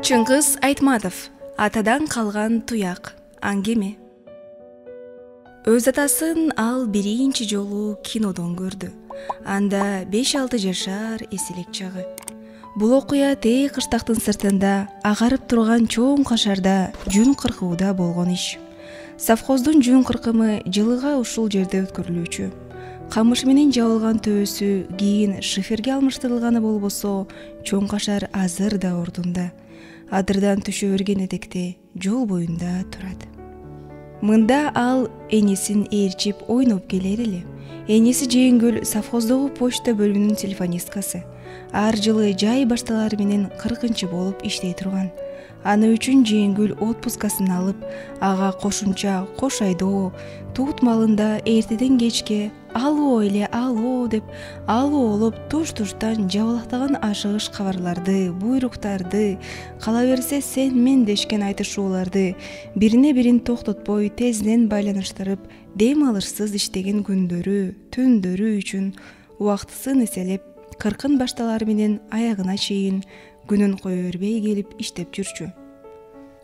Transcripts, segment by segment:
Чыңгыз Айтматов. Атадан калган туяк. Аңгеме. Өз атасын ал биринчи жолу кинодон көрдү. Анда 5-6 жашар эселек чагы. Бул окуя тээ кыштактын сыртында агарып турган чоң кашарда жүн кыркууда болгон иш. Совхоздун жүн кыркымы жылыга ушул жерде өткөрүлүүчү. Камыш менен жабылган төбөсү кийин шиферге алмаштырылганы болбосо, чоң кашар азыр да ордунда. Адырдан түшө берген этекте жол боюнда турат. Мында ал энесин ээрчип ойноп келер эле. Энеси Жээнкөл совхоздогу почта бөлүмүнүн телефонисткасы. Ар жылы жай башталары менен 40-чы болуп иштей турган. Аны үчүн Жээнкөл отпускасын алып, ага кошумча кош айдоо, туут малында эртеден кечке алуу эле алуу деп алуулуп туш-туштан жабалактаган ашыгыш кабарларды, буйруктарды, кала берсе сен мен дешкен айтышууларды бирине бирин токтотпой тезинен байланыштырып, дем алышсыз иштеген күндөрү, түндөрү үчүн убактысын эселеп, 40 башталары менен аягына чейин күнүн кое бербей келип иштеп жүрчү.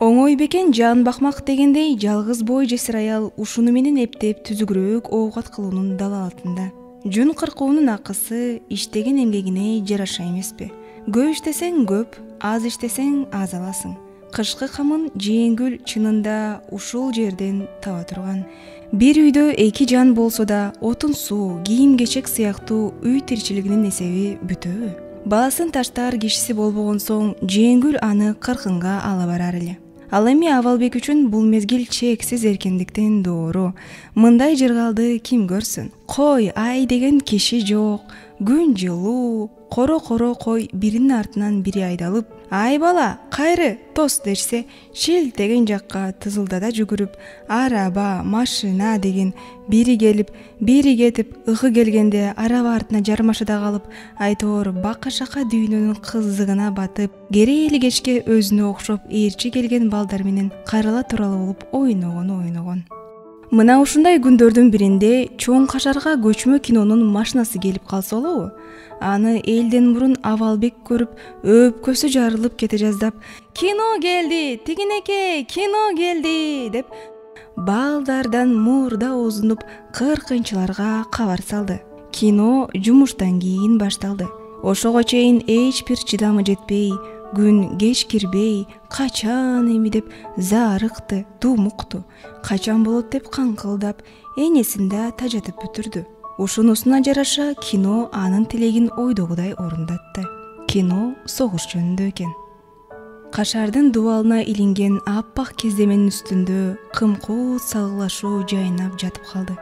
Оңой бекен жан бакмак дегендей жалгыз бой жесир аял ушуну менен эптеп түзүгүрөөк оокат кылуунун далалатында. Жүн кыркуунун акысы иштеген эмгегине жараша эмеспи? Көп иштесең көп, аз иштесең аз аласың. Кышкы камын Жээнкөл чынында ушул жерден таба турган. Бир үйдө 2 жан болсо да отун суу, кийим-кечек сыяктуу үй тирчилигинин эсеби бүтөбү? Баласын таштар кишиси болбогон соң Жээнкөл аны 40-га ала барар эле. Ал эми Абалбек үчүн бул мезгил чексиз эркиндиктин доору. Мындай жыргалды ким көрсүн? Кой ай деген киши жок, күн жылуу, коро кой биринин артынан бири айдалып, ай бала, кайры, тос дешсе, шилтеген жакка тызылдата жүгүрүп, араба, машина деген бири келип, бири кетип, ыгы келгенде араба артына жармашада калып, айтоор бака-шака дүйнөнүн кызыгына батып, керели кечке өзүнө окшоп ээрчи келген балдар менен карала туралы болуп ойногон. Мына ушундай күндөрдүн биринде чоң кашарга көчмө кинонун машинасы келип калса болобу? Аны элден мурун Абалбек көрүп, өпкөсү жарылып кете жаздап, «Кино келди, тигинеке, кино келди!» деп балдардан мурда озунуп 40-чыларга кабар салды. Кино жумуштан кийин башталды. Ошого чейин эч бир чыдамы жетпей, күн кеч кирбей, качан эми деп зарыкты, думукту. Качан болот деп каңкылдап, энесин да тажатып бүтүрдү. Ушунусуна жараша кино анын тилегин ойдогудай орундатты. Кино согуш жөнүндө экен. Кашардын дубалына илинген аппак кездеменин үстүндө кымкут салгылашуу жайнап жатып калды.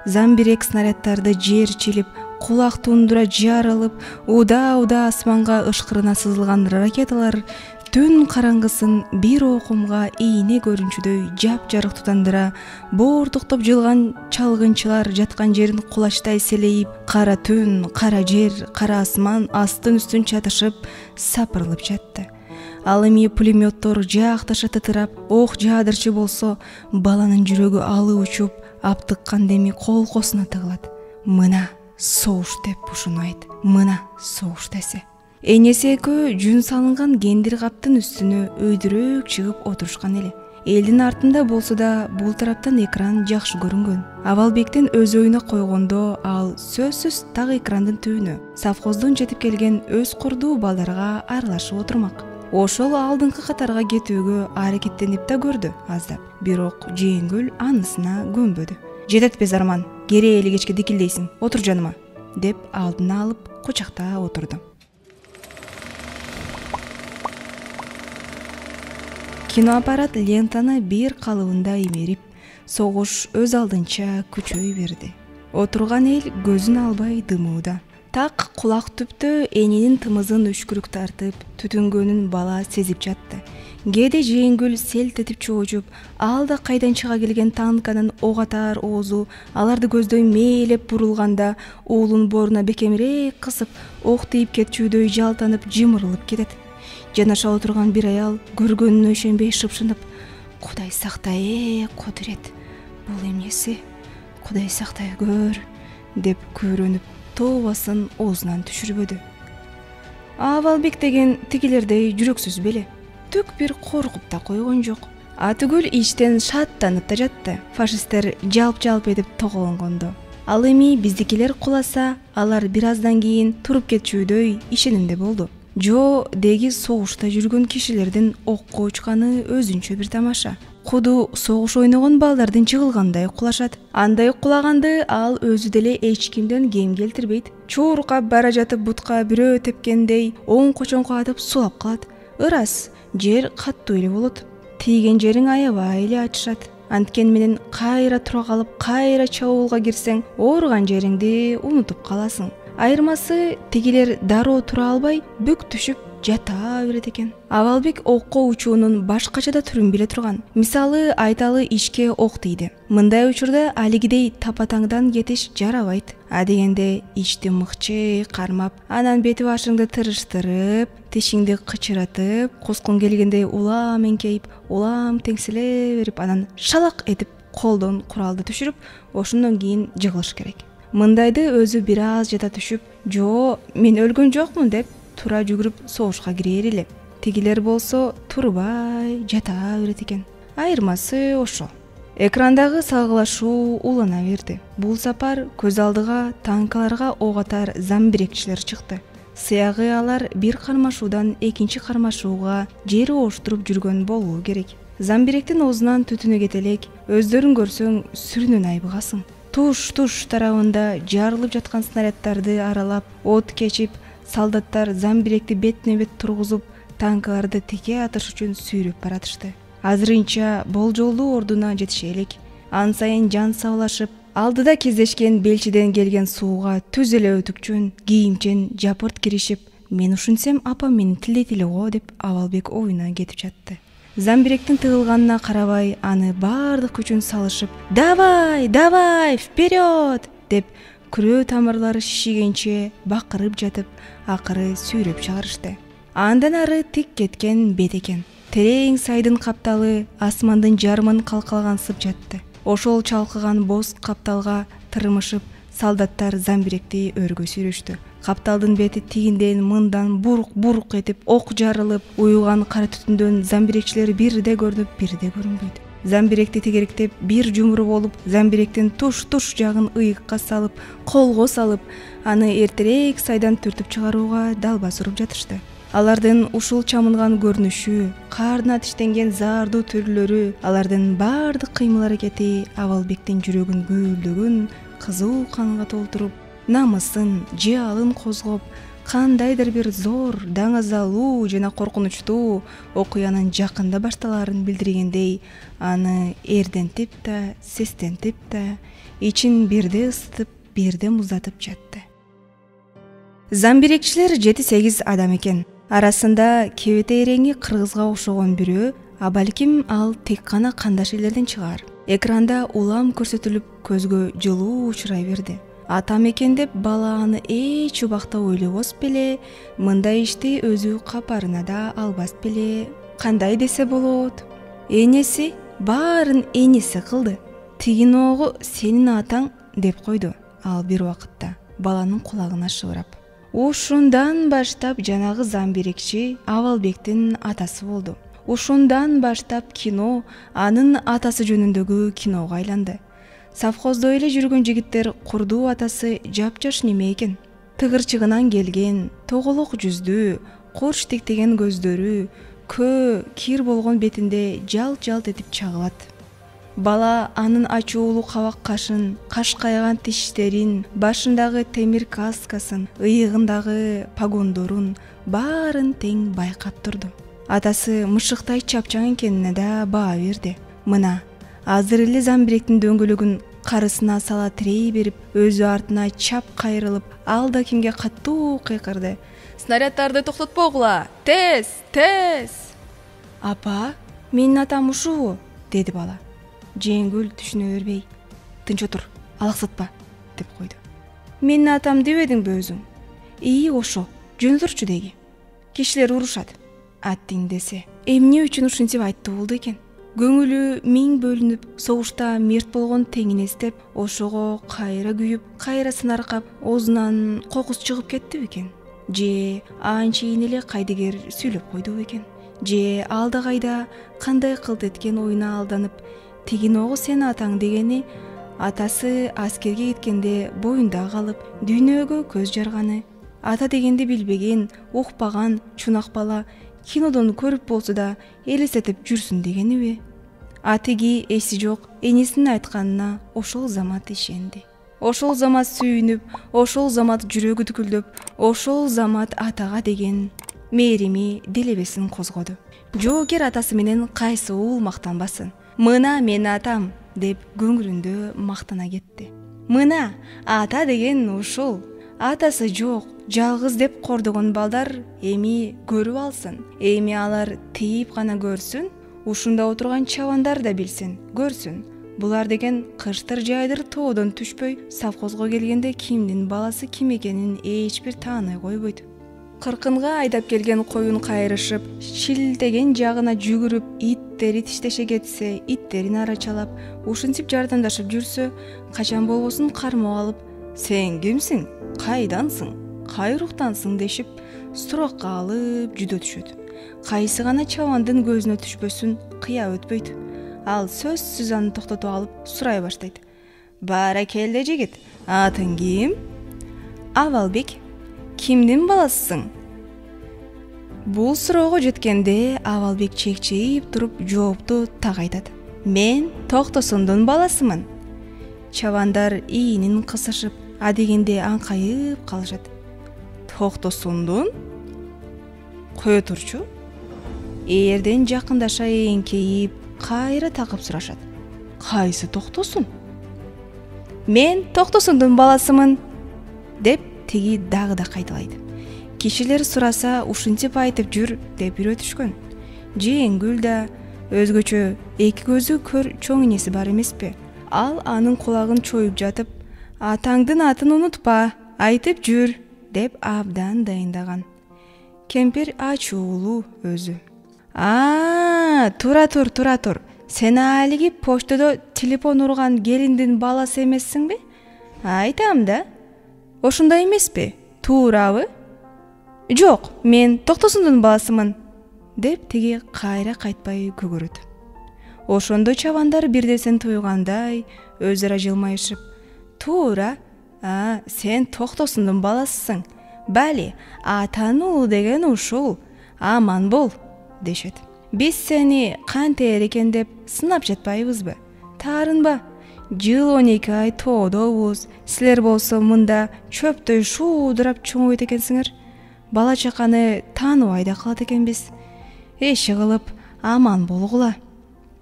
Замбирек снаряддарды жер чилип, кулак тундура жарылып, уда асманга ышкырына сызылган ракеталар түн караңгысын бир окумга ийне көрүнчүдөй жап-жарык тутандыра, боордуктоп жылган чалгынчылар жаткан жерин кулачтай селейип, кара түн, кара жер, кара асман астын үстүн чатышып, сапырылып жатты. Ал эми пулеметтор жакташа тытырап, ок жаадырчы болсо, баланын жүрөгү алып учуп, аптыккан деми колкосуна тыгылат. Мына согуш деп ушуну айт. Мына согуш десе. Энеси экөө жүн салынган кендир каптын үстүнө өйдүрөөк чыгып отурушкан эле. Элдин артында болсо да бул тараптан экран жакшы көрүнгөн. Абалбектин өз оюна койгондо ал сөзсүз так экрандын түбүнө совхоздон жетип келген өз курдуу балдарга аралашып отурмак. Ошол алдыңкы катарга кетүүгө аракеттенип да көрдү аздап. Бирок Жээнкөл анысына көнбөдү. Жетет Безарман, керели кечке дикилдейсиң, отур жаныма, деп алдына алып кучакта отурду. Киноаппарат лентаны бир калыбында имерип, согуш өз алдынча күчөй берди. Отурган эл көзүн албай дымууда. Так кулак түптө эненин тымызын үшкүрүк тартып, түтүнгөнүн бала сезип жатты. Кээде Жээнкөл селт этип чоочуп, алда кайдан чыга келген танканын ок атар оозу аларды көздөй мээлеп бурулганда, уулун боруна бекемирээк кысып, ок тийип кетчүдөй жалтанып, жымырылып кетет. Жанаша отурган бир аял көргөнүнө ишенбей шыпшынып, «Кудай сактай, Кудурет, бул эмнеси? Кудай сактай көр!» деп күбөрөнүп, тообасын оозунан түшүрбөдү. Абалбек деген тигилердей жүрөксүз беле. түк бир коркуп да койгон жок. Атүгүл иштен шаттанып да жатты. Фашисттер жалп этип тоголонгондо. Ал эми биздикилер куласа, алар бир аздан кийин туруп кетчүдөй ишенимде болду. Жо деги согушта жүргөн кишилердин окко учканы өзүнчө бир тамаша. Куду согуш ойногон балдардын жыгылгандай кулашат. Андай кулаганды ал өзү деле эч кимден кем келтирбейт. Чууркап бара жатып бутка бирөө тепкендей оң кочоңко атып сулап калат. Ырас, жер каттуу эле болот. Тийген жериң аябай эле ачышат. Анткени менен кайра тура калып, кайра чабуулга кирсең, ооруган жериңди унутуп каласың. Айырмасы тигилер дароо тура албай, бүк түшүп жата берет экен. Абалбек окко учуунун башкача да түрүн биле турган. Мисалы, айталы ишке ок тийди. Мындай учурда алигидей тапатаңдан кетиш жарабайт. Адегенде ичти мыкчы кармап, анан бети башыңды тырыштырып, тишиңди кычыратып, кускун келгендей улам эңкейип, улам теңселе берип, анан шалак этип колдон куралды түшүрүп, ошондон кийин жыгылыш керек. Мындайды өзү бир аз жата түшүп, "Жо, мен өлгөн жокмун" деп тура жүгүрүп согушка кирер эле. Тигилер болсо турбай жата берет экен. Айырмасы ошо. Экрандагы салгылашуу улана берди. Бул сапар көз алдыга танкаларга ок атар замбирекчилер чыкты. Сыягы алар бир кармашуудан экинчи кармашууга жер оштуруп жүргөн болуу керек. Замбиректин оозунан түтүнү кете элек, өздөрүн көрсөң сүрүнөн айбыгасың. Туш тарабында жарылып жаткан снаряддарды аралап, от кечип, солдаттар замбиректи бетме бет тургузуп, танкаларды тике атыш үчүн сүйрөп баратышты. Азырынча болжолдуу ордуна жетише элек. Ан сайын жан сабылашып, алдыда кездешкен белчиден келген сууга түз эле өтүкчөн, кийимчен жапырт киришип, "Мен ушинсем апам мени тилдейт эле го" деп Абалбек оюна кетип жатты. Замбиректин тыгылганына карабай, аны бардык күчүн салышып, "Давай, вперед!" деп күрөө тамырлары шишигенче бакырып жатып, акыры сүйрөп чыгарышты. Андан ары тик кеткен бет экен. Терең сайдын капталы асмандын жарымын калкалагансып жатты. Ошол чалкыган боз капталга тырмышып, солдаттар замбиректи өргө сүйрөштү. Капталдын бети тигинден мындан бурук этип, ок жарылып, уюган кара түтүндөн замбирекчилер бирде көрүнүп, бирде көрүнбөйт. Замбиректи тегеректеп, бир жумуру болуп, замбиректин туш жагын ыйыкка салып, колго салып, аны эртерээк сайдан түртүп чыгарууга далбас уруп жатышты. Алардын ушул чамынган көрүнүшү, каарына тиштенген заардуу түрлөрү, алардын бардык кыймыл аракети Абалбектин жүрөгүн гүлдөгөн кызуу канга толтуруп, намысын, жыялын козгоп, кандайдыр бир зор, даңазалуу жана коркунучтуу окуянын жакында башталаарын билдиргендей, аны эрдентип да, сестентип да, ичин бирде ысытып, бирде муздатып жатты. Замбирекчилер 7-8 адам экен. Арасында кебете эреңи кыргызга окшогон бирөө, а балким ал тек гана кандаш элдерден чыгар. Экранда улам көрсөтүлүп, көзгө жылуу учурай берди. Атам экен деп бала аны эч убакта ойлобос беле, мындай ишти өзү капарына да албас беле. Кандай десе болот? Энеси баарын энеси кылды. Тигиногу сенин атаң деп койду ал бир убакытта баланын кулагына шыбырап. Ушундан баштап жанагы замбирекчи Абалбектин атасы болду. Ушундан баштап кино анын атасы жөнүндөгү киного айланды. Совхоздо эле жүргөн жигиттер курдуу атасы жапжаш неме экен. Тыгырчыгынан келген, тоголок жүздүү, корж тектеген көздөрү, көө, кир болгон бетинде жалт этип чагылат. Бала анын ачуулуу кабак кашын, кашкайган тиштерин, башындагы темир каскасын, ыйыгындагы погондорун баарын тең байкап турду. Атасы мышыктай чапчаң экенине да баа берди. Мына азыр эле замбиректин дөңгөлөгүн карысына сала тирей берип, өзү артына чап кайрылып, ал да кимге каттуу кыйкырды. "Снаряддарды токтотпогула! Тез!" "Апа, менин атам ушубу?" деди бала. Жеңгүл түшүнө бербей, "Тынч отур, алаксатпа" деп койду. "Менин атам дебедиңби өзүң?" Ошо, жөнөтүрчү деги. Кишилер урушат. Аттиң десе, эмне үчүн ушинтип айтты болду экен? Көңүлү миң бөлүнүп, согушта мерт болгон теңин эстеп, ошого кайра күйүп, кайра сынаркап, оозунан кокус чыгып кетти бекен? Же анчейин эле кайдыгер сүйлөп койду бекен? же алда кайда кандай кылт эткен оюна алданып, тигиногу сен атаң дегени атасы аскерге кеткенде боюнда калып дүйнөгө көз жарганы, ата дегенди билбеген, укпаган чунак бала кинодон көрүп болсо да элестетип жүрсүн дегениби? Атиги эси жок энесинин айтканына ошол замат ишенди. Ошол замат сүйүнүп, ошол замат жүрөгү түкүлдөп, ошол замат атага деген мээрими делебесин козгоду. Жоокер атасы менен кайсы уул мактанбасын. Мына мен атам деп көңүлүндө мактана кетти. Мына ата деген ушул. Атасы жок, жалгыз деп кордогон балдар эми көрүп алсын. Эми алар тийип гана көрсүн, ушунда отурган чабандар да билсин, көрсүн. Булар деген кыштыр жайдыр тоодон түшпөй, совхозго келгенде кимдин баласы ким экенин эч бир тааный койбойт. Кыркынга айдап келген коюн кайрышып, шилтеген жагына жүгүрүп, иттери тиштеше кетсе, иттерин арачалап, ушинтип жардамдашып жүрсө, качан болбосун кармап алып, "Сен кимсиң? Кайдансың? Кай уруктансың?" дешип, суракка алып жүдөтүшөт. Кайсы гана чабандын көзүнө түшпөсүн кыя өтпөйт. Ал сөзсүз аны токтотуп алып сурай баштайт. "Баракелде жигит, атың ким?" "Авалбек. Кимдин баласысың?" Бул суроого жеткенде Авалбек чекчейип туруп жоопту так айтат. "Мен Токтосундун баласымын." Чабандар иинин кысышып, адегенде аңкайып калышат. "Токтосундун? Кое турчу?" Эрден жакындаша эңкейип, кайра такып сурашат. "Кайсы Токтосун?" "Мен Токтосундун баласымын" деп тиги дагы да кайталайт. Кишилер сураса ушинтип айтып жүр деп үйрөтүшкөн. Жеңгүл да өзгөчө эки көзү көр чоң энеси бар эмеспи? Ал анын кулагын чоюп жатып, "Атаңдын атын унутпа, айтып жүр" деп абдан дайындаган. Кемпир ачуулуу өзү. Тура тур. Сен алиги почтодо телефон урган келиндин баласы эмессиңби?" "Айтам да. Ошондой эмеспи? Туурабы?" "Жок, мен Токтосундун баласымын" деп тиги кайра кайтпай көгөрөт. Ошондо чабандар бирдесин туйгандай өз ара жылмайышып, "Туура, сен Токтосундун баласысың. Бали, атанын уулу деген ушул. Аман бол" дешет. "Биз сени кантер экен деп сынап жатпайбызбы? Таарынба. Жыл 12 ай тоодобуз. Силер болсо мында чөптөй шуудурап чоңойт экенсиңер. Бала чаканы тааныбай да калат экенбиз. Эши кылып аман болгула."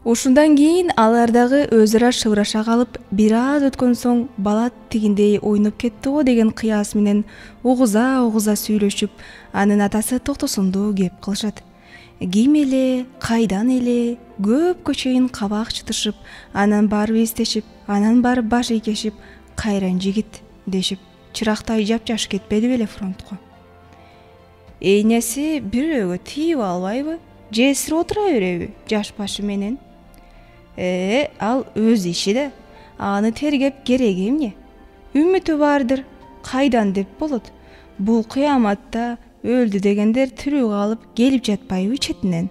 Ушундан кийин алар дагы өз ара шыбыраша калып, бир аз өткөн соң бала тигиндей ойноп кетти го деген кыяс менен угуза сүйлөшүп, анын атасы Токтосунду кеп кылышат. Ким эле, кайдан эле, көпкө чейин кабак чытышып, анан барып эстешип, анан барып баш ийкешип, "Кайран жигит" дешип, чырактай жапжаш кетпеди беле фронтко. Энеси бирөөгө тийип албайбы? Жесирип отура береби жаш башы менен? Ал өз иши да. Аны тергеп кереги эмне? Үмүтү бардыр. Кайдан деп болот? Бул кыяматта өлдү дегендер тирүү калып келип жатпайбы четинен?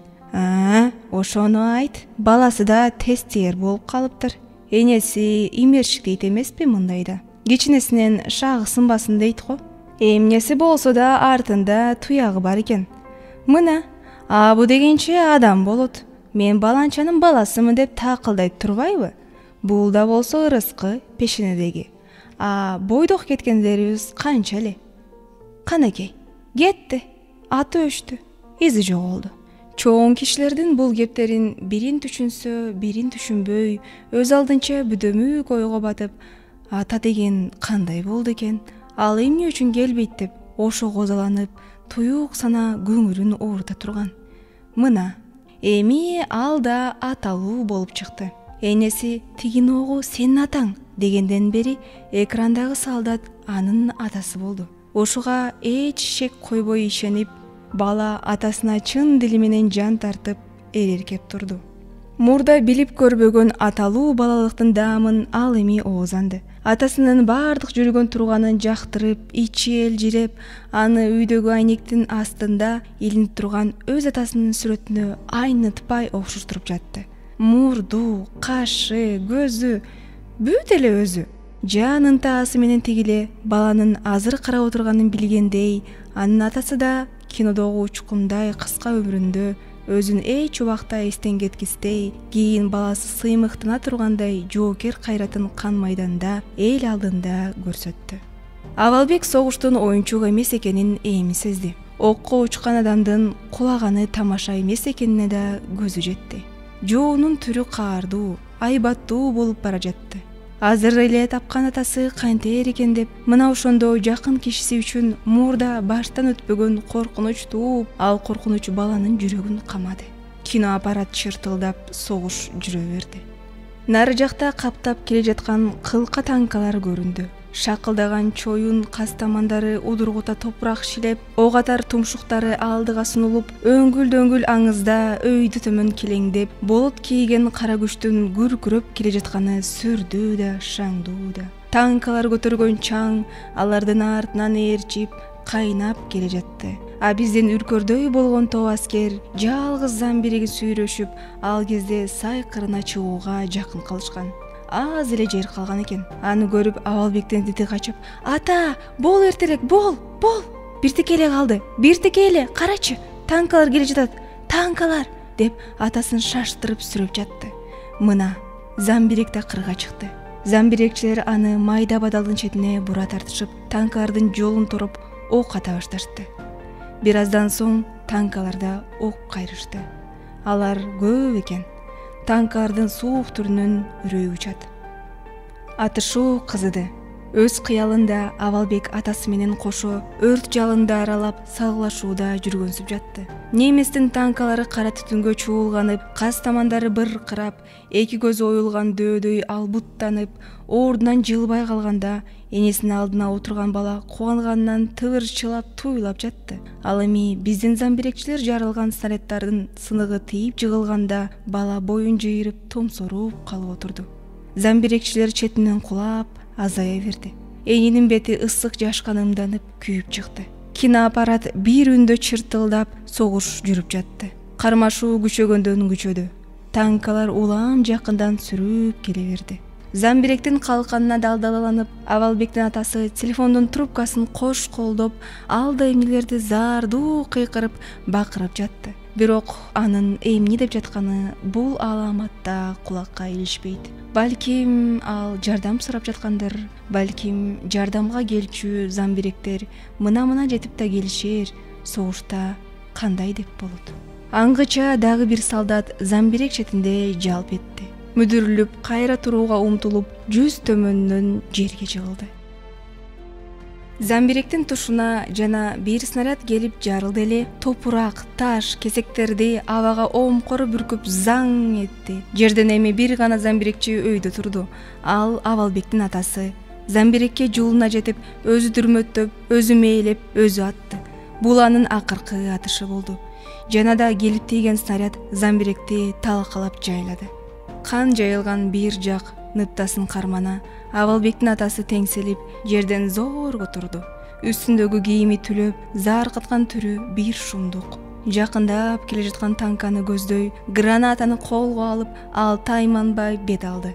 Ошону айт. Баласы да тестиер болуп калыптыр. Энеси имерчик дейт эмеспи мындайда? Кичинесинен шагы сынбасын дейт го. Эмнеси болсо да артында туягы бар экен. Мына, бу дегенче адам болот. Мен баланчанын баласымын деп такылдайт турбайбы? Бул да болсо ырыскы пешенедеги. Бойдок кеткендерибиз канча эле? Канакей, кетти, аты өчтү, изи жоголду. Чоң кишилердин бул кептерин бирин түшүнсө, бирин түшүнбөй, өз алдынча бүдөмүк ойго батып, ата деген кандай болду экен, ал эмне үчүн келбейт деп ошо козаланып, туюк сана көңүлүн оорута турган. Мына, эми ал да аталуу болуп чыкты. Энеси "Тигиногу сенин атаң" дегенден бери экрандагы солдат анын атасы болду. Ошуга эч шек койбой ишенип, бала атасына чын дили менен жан тартып эреркеп турду. Мурда билип көрбөгөн аталуу балалыктын даамын ал эми оозанды. Атасынын бардык жүргөн турганын жактырып, ичи элжиреп, аны үйдөгү айнектин астында илинип турган өз атасынын сүрөтүнө айнытпай окшоштуруп жатты. Мурду, кашы, көзү бүт эле өзү. Жан ынтаасы менен тигиле баланын азыр карап отурганын билгендей, анын атасы да кинодогу учкундай кыска өмүрүндө өзүн эч убакта эстен кеткистей, кийин баласы сыймыктана тургандай жоокер кайратын кан майданда эл алдында көрсөттү. Абалбек согуштун оюнчук эмес экенин эми сезди. Окко учкан адамдын кулаганы тамаша эмес экенине да көзү жетти. Жоонун түрү каардуу, айбаттуу болуп бара жатты. Азыр эле тапкан атасы кантер экен деп, мына ошондо жакын кишиси үчүн мурда баштан өтпөгөн коркунуч тууп, ал коркунуч баланын жүрөгүн камады. Киноаппарат чыртылдап, согуш жүрө берди. Нары жакта каптап келе жаткан кылка танкалар көрүндү. Шакылдаган чоюн кастамандары удургута топурак шилеп, ок атар тумшуктары алдыга сунулуп, өңгүл-дөңгүл аңызда өйдө төмөн келеңдеп, болот кийген кара күчтүн күркүрөп келе жатканы сүрдүү да, шаңдуу да. Танкалар көтөргөн чаң алардын артынан ээрчип, кайнап келе жатты. А бизден үркөрдөй болгон топ аскер жалгыз Замбирегин сүйрөшүп, ал кезде сайкырына чыгууга жакын калышкан. Аз эле жер калган экен. Аны көрүп Абалбектен дити качып: "Ата, бол эртерээк, бол! Биртике эле калды. Биртике эле, карачы, танкалар келе жатат. Танкалар!" деп атасын шаштырып сүрөп жатты. Мына Замбирек да кырга чыкты. Замбирекчилер аны майда бадалдын четине бура тартышып, танкалардын жолун туруп, ок ата башташты. Бир аздан соң танкаларда ок кайрышты. Алар көп экен. Танкалардын суук түрүнөн үрөй учат. Атышуу кызыды. Өз кыялында Абалбек атасы менен кошо өрт жалынды аралап салгылашууда жүргөнсүп жатты. Немистин танкалары кара түтүнгө чуулганып, каз тамандары быркырап, эки көзү оюлган дөөдөй албуттанып, ордунан жылбай калганда, энесинин алдына отурган бала кубанганынан тыбырчылап туйлап жатты. Ал эми биздин замбирекчилер жарылган снаряддардын сыныгы тийип жыгылганда, бала боюн жыйырып, томсоруп калып отурду. Замбирекчилер четинен кулап, азая берди. Энинин бети ысык жашка нымданып, күйүп чыкты. Киноаппарат бир үндө чыртылдап, согуш жүрүп жатты. Кармашуу күчөгөндөн күчөдү. Танкалар улам жакындан сүрүп келе берди. Замбиректин калканына далдаланып, Абалбектин атасы телефондун трубкасын кош колдоп, алда эмнелерди заардуу кыйкырып, бакырып жатты. Бирок анын эмне деп жатканы бул аламатта кулакка илишпейт. Балким ал жардам сурап жаткандыр, балким жардамга келчү замбиректер мына жетип да келишер, согушта кандай деп болот. Аңгыча дагы бир солдат Замбирек четинде жалп этти. Мүдүрүлүп, кайра турууга умтулуп, жүз төмөнүнөн жерге жыгылды. Замбиректин тушуна жана бир снаряд келип жарылды эле, топурак, таш, кесектерди абага омкор бүркүп заң этти. Жерден эми бир гана замбирекчи өйдө турду. Ал Абалбектин атасы. Замбирекке жулуна жетип, өзү дүрмөттөп, өзү мээлеп, өзү атты. Бул анын акыркы атышы болду. Жанада келип тийген снаряд Замбиректи талкалап жайлады. Кан жайылган бир жак ныптасын кармана, Абалбектин атасы теңселип, жерден зорго турду. Үстүндөгү кийими түлөп, заркыткан түрү бир шумдук. Жакындап келе жаткан танканы көздөй, гранатаны колго алып, ал тайманбай бет алды.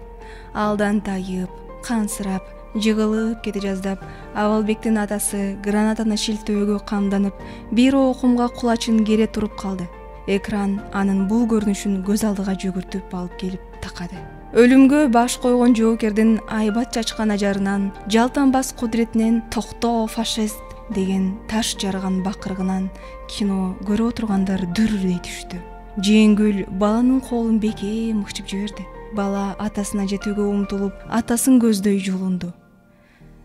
Алдан тайып, кансырап, жыгылып кете жаздап, Абалбектин атасы гранатаны шилтөөгө камданып, бир окумга кулачын кере туруп калды. Экран анын бул көрүнүшүн көз алдыга жүгүртүп алып келип такады. Өлүмгө баш койгон жоокердин айбат чачкан ажарынан, жалтанбас кудретинен, "Токто, фашист!" деген таш жарган бакыргынан кино көрүп отургандар дүрүрөй түштү. Жеңгүл баланын колун бекем мыкчып жиберди. Бала атасына жетүүгө умтулуп, атасын көздөй жулунду.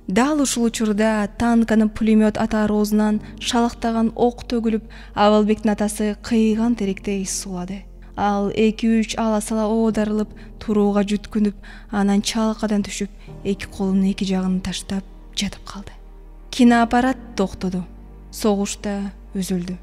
Дал ушул учурда танканын пулемет атароозунан шалактаган ок төгүлүп, Абалбектин атасы кыйган теректей сулады. Ал 2-3 ала-сала оодарылып, турууга жүткүнүп, анан чалкадан түшүп, эки колунун эки жагын таштап жатып калды. Киноаппарат токтоду. Согуш да үзүлдү.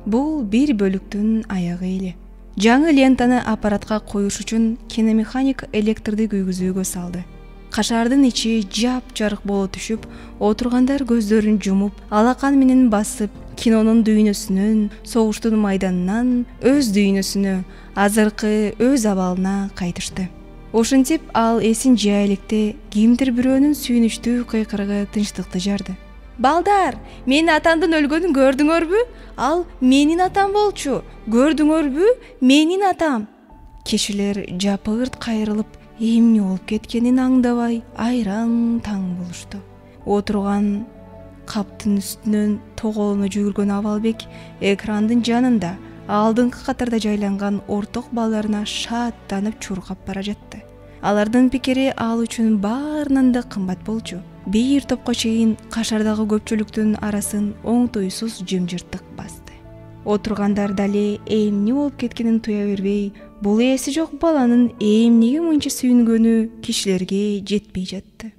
Бул бир бөлүктүн аягы эле. жаңы лентаны аппаратка коюш үчүн киномеханик электрди күйгүзүүгө салды. Кашардын ичи жап-жарык боло түшүп, отургандар көздөрүн жумуп, алакан менен басып, кинонун дүйнөсүнөн, согуштун майданынан өз дүйнөсүнө, азыркы өз абалына кайтышты. Ошентип ал эсин жия электе кимдир бирөөнүн сүйүнүчтүү кыйкырыгы тынчтыкты жарды. Балдар, менин атамдын өлгөнүн көрдүңөрбү? Ал менин атам болчу. Көрдүңөрбү? Менин атам. Кишилер жапырт кайрылып, эмне болуп кеткенин аңдабай, айран таң болушту. Отурган каптын үстүнөн тоголоно жүгүргөн Абалбек экрандын жанында алдыңкы катарда жайланган орток балдарына шаттанып чуркап бара жатты. Алардын пикири ал үчүн баарынан да кымбат болчу. Бир топко чейин кашардагы көпчүлүктүн арасын оңтойсуз жымжырттык басты. Отургандар дале эмне болуп кеткенин туя бербей, бул эси жок баланын эмнеге мынча сүйүнгөнү кишилерге жетпей жатты.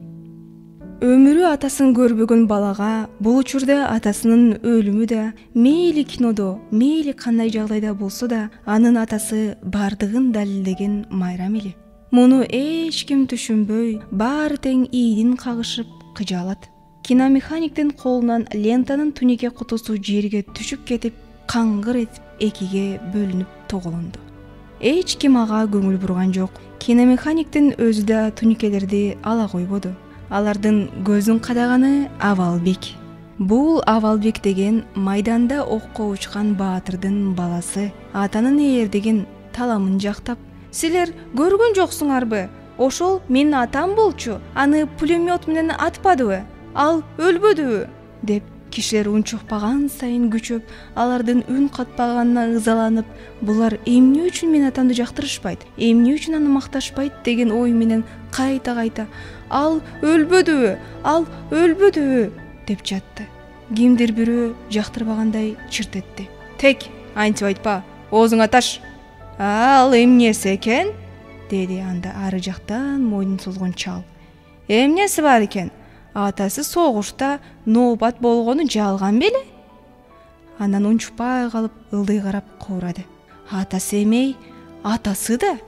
Өмүрү атасын көрбөгөн балага бул учурда атасынын өлүмү да, мейли кинодо, мейли кандай жагдайда болсо да, анын атасы бардыгын далилдеген майрам эле. Муну эч ким түшүнбөй, баары тең ийдин кагышып кыжалат. Киномеханиктин колунан лентанын тунике кутусу жерге түшүп кетип, каңгыр этип экиге бөлүнүп тоголонду. Эч ким ага көңүл бурган жок. Киномеханиктин өзү да туникелерди ала койбоду. Алардын көзүн кадаганы Абалбек. Бул Абалбек деген майданда окко учкан баатырдын баласы, атанын ээрдеген таламын жактап: "Силер көргөн жоксуңарбы? Ошол менин атам болчу. Аны пулемет менен атпадыбы? Ал өлбөдүбү?" деп кишилер унчукпаган сайын күчөп, алардын үн катпаганына ызаланып, булар эмне үчүн менин атамды жактырышпайт, эмне үчүн аны макташпайт деген ой менен кайта-кайта "Ал өлбөдүбү? Ал өлбөдүбү?" деп жатты. Кимдир бирөө жактырбагандай чырт этти. "Тек, антип айтпа, оозуңа таш. Ал эмнеси экен?" деди анда ары жактан мойнун созгон чал. "Эмнеси бар экен? Атасы согушта ноопат болгону жалган беле?" Андан унчукпай калып, ылдый карап куурады. Атасы эмей, атасы да.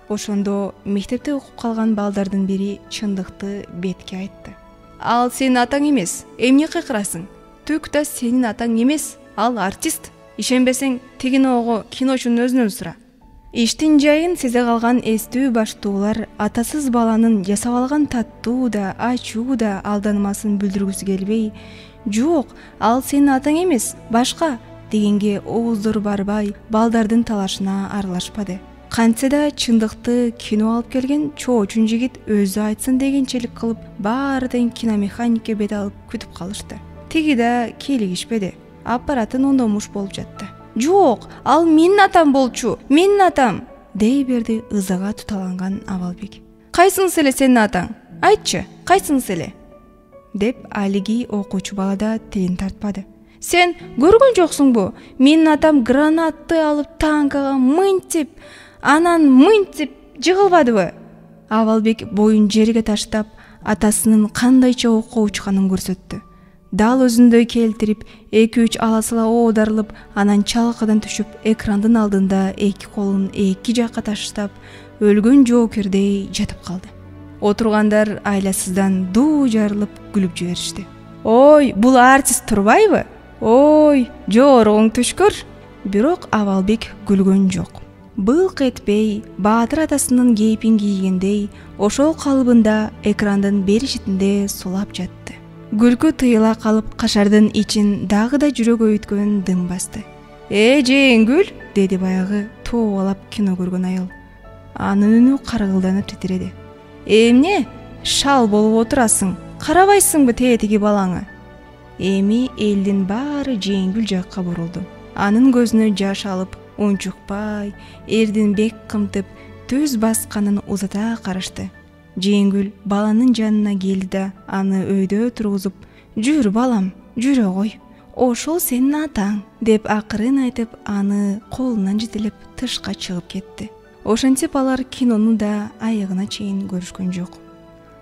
Ошондо мектепте окуп калган балдардын бири чындыкты бетке айтты. "Ал сенин атаң эмес. Эмне кыйкырасың? Түк да сенин атаң эмес. Ал артист. Ишенбесең, тигиного киночунун өзүнөн сура." Иштин жайын сезе калган эстүү баштуулар атасыз баланын жасап алган таттуу да, ачуу да алданмасын билдиргүсү келбей, "Жок, ал сенин атаң эмес, башка" дегенге ооздору барбай, балдардын талашына аралашпады. Кантсе да чындыкты кино алып келген чоочун жигит өзү айтсын дегенчелик кылып, баары тең киномеханикке бет алып күтүп калышты. Тиги да кийлигишпеди. Аппаратын ондомуш болуп жатты. "Жок, ал менин атам болчу, менин атам" дей берди ызага туталанган Абалбек. "Кайсыңсы эле сенин атаң? Айтчы, кайсыңсы эле?" деп алиги окуучу бала да тилин тартпады. "Сен көргөн жоксуңбу? Менин атам гранатты алып танкага мынтип, анан мынтип жыгылбадыбы?" Абалбек боюн жерге таштап, атасынын кандайча окко учканын көрсөттү. Дал өзүндөй келтирип, 2-3 аласыла оодарылып, анан чалкадан түшүп, экрандын алдында эки колун эки жакка таштап, өлгөн жоокердей жатып калды. Отургандар айласыздан дуу жарылып күлүп жиберишти. "Ой, бул артист турбайбы? Ой, жоругуң түшкөр." Бирок Абалбек күлгөн жок. Былк этпей, баатыр атасынын кейпин кийгендей, ошол калыбында экрандын бери четинде сулап жатты. Күлкү тыйыла калып, кашардын ичин дагы да жүрөк өйткөн дым басты. Жеңгүл" деди баягы тообалап кино көргөн айыл. Анын үнү каргылданып титиреди. "Эмне? Шал болуп отурасың? Карабайсыңбы тетиги балаңы?" Эми элдин баары Жеңгүл жакка бурулду. Анын көзүнө жаш алып, унчукпай, эрдин бек кымтып, түз басканын узата карашты. Жеңгүл баланын жанына келди да аны өйдө тургузуп: "Жүр балам, жүрө кой. Ошол сенин атаң" деп акырын айтып, аны колунан жетелеп тышка чыгып кетти. Ошентип алар кинону да аягына чейин көрүшкөн жок.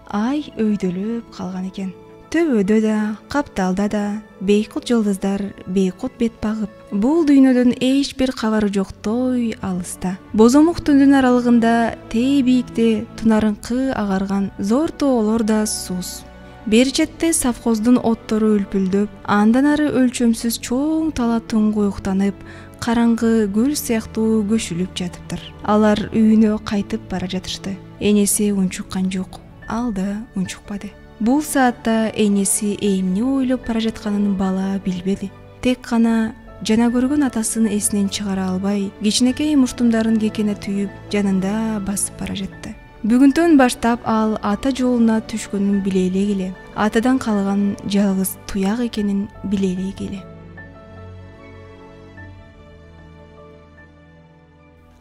Ай өйдөлөп калган экен. Төбөдө да, капталда да бейкут жолдуздар бейкут бет багып, бул дүйнөдөн эч бир кабары жоктой алыста. Бозомук түндүн аралыгында тээ бийикте тунарыңкы агарган зор тоолор да сууз. Бери четте совхоздун оттору үлпүлдөп, андан ары өлчөмсүз чоң тала туңгу уктанып, караңгы гүл сыяктуу көшүлүп жатыптыр. Алар үйүнө кайтып бара жатышты. Энеси унчуккан жок, ал да унчукпады. Бул саатта энеси эмне ойлоп бара жатканын бала билбеди. Тек гана жана көргөн атасын эсинен чыгара албай, кичинекей муштумдарын кекене түйүп, жанында басып бара жатты. Бүгүнтөн баштап ал ата жолуна түшкөнүн биле эле, атадан калган жалгыз туяк экенин биле эле.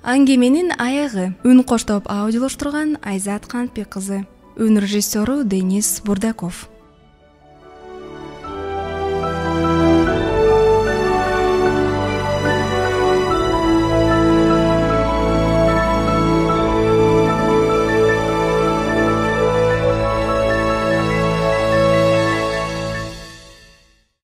Аңгеменин аягы. Үн коштоп аудиолоштурган Айзат Кантбек кызы. Үн режиссеру Денис Бурдаков.